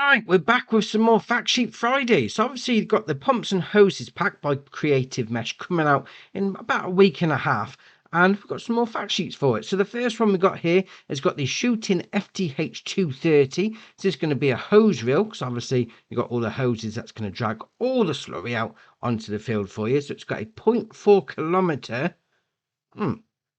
Right, we're back with some more Fact Sheet Friday. So obviously you've got the Pumps and Hoses pack by Creative Mesh coming out in about a week and a half. And we've got some more fact sheets for it. So the first one we got here has got the Shooting FTH 230. So this is going to be a hose reel, because obviously you've got all the hoses that's going to drag all the slurry out onto the field for you. So it's got a 0.4 kilometre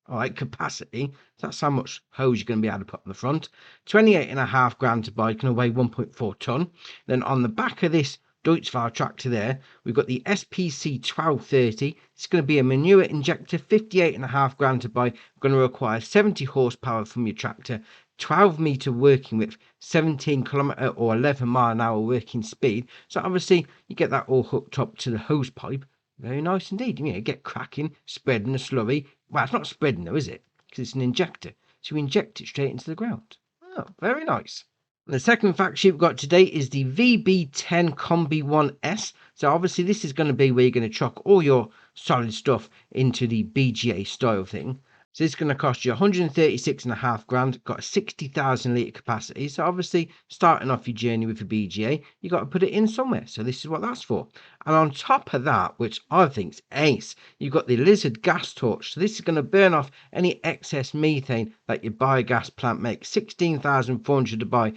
all right, capacity. So that's how much hose you're going to be able to put on the front. 28.5 grand to buy, can weigh 1.4 ton. Then on the back of this Deutz-Fahr tractor there, we've got the SPC 1230. It's going to be a manure injector, 58.5 grand to buy. Going to require 70 horsepower from your tractor, 12 meter working width, 17 kilometer or 11 mile an hour working speed. So obviously you get that all hooked up to the hose pipe. Very nice indeed. You know, get cracking, spreading the slurry. Well, it's not spreading though, is it? Because it's an injector. So you inject it straight into the ground. Oh, very nice. And the second fact sheet we've got today is the VB10 Combi 1S. So obviously this is going to be where you're going to chuck all your solid stuff into the BGA style thing. So it's going to cost you 136.5 grand, got a 60,000 litre capacity. So obviously starting off your journey with your BGA, you got to put it in somewhere. So this is what that's for. And on top of that, which I think's ace, you've got the Lizard gas torch. So this is going to burn off any excess methane that your biogas plant makes. 16,400 to buy.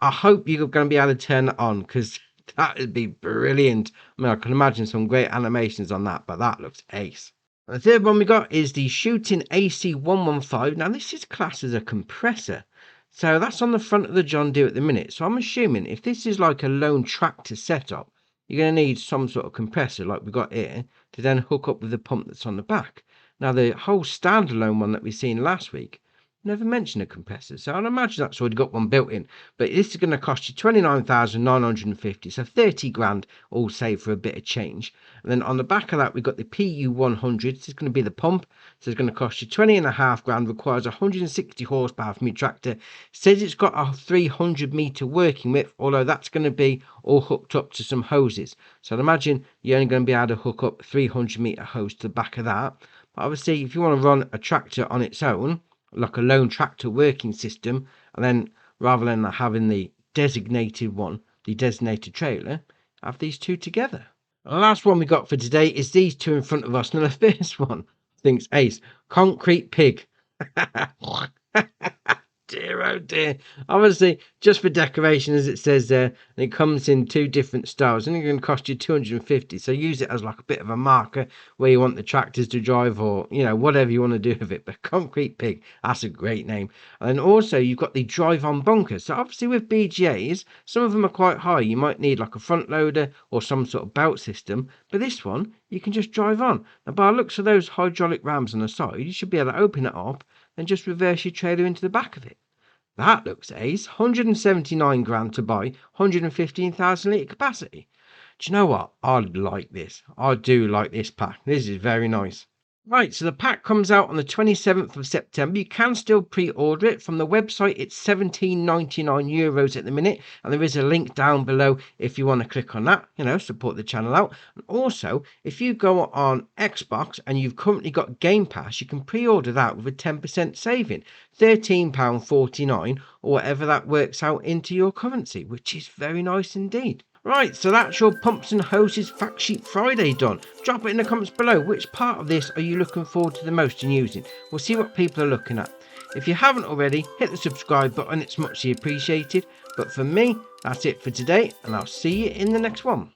I hope you're going to be able to turn it on, because that would be brilliant. I mean, I can imagine some great animations on that, but that looks ace. The third one we got is the Shooting AC115. Now this is classed as a compressor. So that's on the front of the John Deere at the minute. So I'm assuming if this is like a lone tractor setup, you're going to need some sort of compressor like we got here to then hook up with the pump that's on the back. Now the whole standalone one that we seen last week never mentioned a compressor, so I'd imagine that's already got one built in. But this is going to cost you 29,950, so 30 grand all saved for a bit of change. And then on the back of that we've got the PU100. This is going to be the pump, so it's going to cost you 20.5 grand, requires 160 horsepower from your tractor. Says it's got a 300 meter working width, although that's going to be all hooked up to some hoses. So I'd imagine you're only going to be able to hook up 300 meter hose to the back of that. But obviously if you want to run a tractor on its own, like a lone tractor working system, and then rather than having the designated one, the designated trailer, have these two together. And the last one we got for today is these two in front of us. Now the first one, I think's ace. Concrete pig. Dear oh dear. Obviously just for decoration, as it says there, and it comes in two different styles, and it's going to cost you 250. So use it as like a bit of a marker where you want the tractors to drive, or you know, whatever you want to do with it. But concrete pig, that's a great name. And also you've got the drive on bunker. So obviously with BGAs, some of them are quite high. You might need like a front loader or some sort of belt system, but this one you can just drive on. Now by the looks of those hydraulic rams on the side, you should be able to open it up and just reverse your trailer into the back of it. That looks ace. 179 grand to buy, 115,000 litre capacity. Do you know what? I like this. I do like this pack. This is very nice. Right, so the pack comes out on the 27th of September. You can still pre-order it from the website. It's €17.99 at the minute, and there is a link down below if you want to click on that, you know, support the channel out. And also, if you go on Xbox and you've currently got Game Pass, you can pre-order that with a 10% saving, £13.49, or whatever that works out into your currency, which is very nice indeed. Right, so that's your Pumps and Hoses Fact Sheet Friday done. Drop it in the comments below. Which part of this are you looking forward to the most in using? We'll see what people are looking at. If you haven't already, hit the subscribe button. It's muchly appreciated. But for me, that's it for today, and I'll see you in the next one.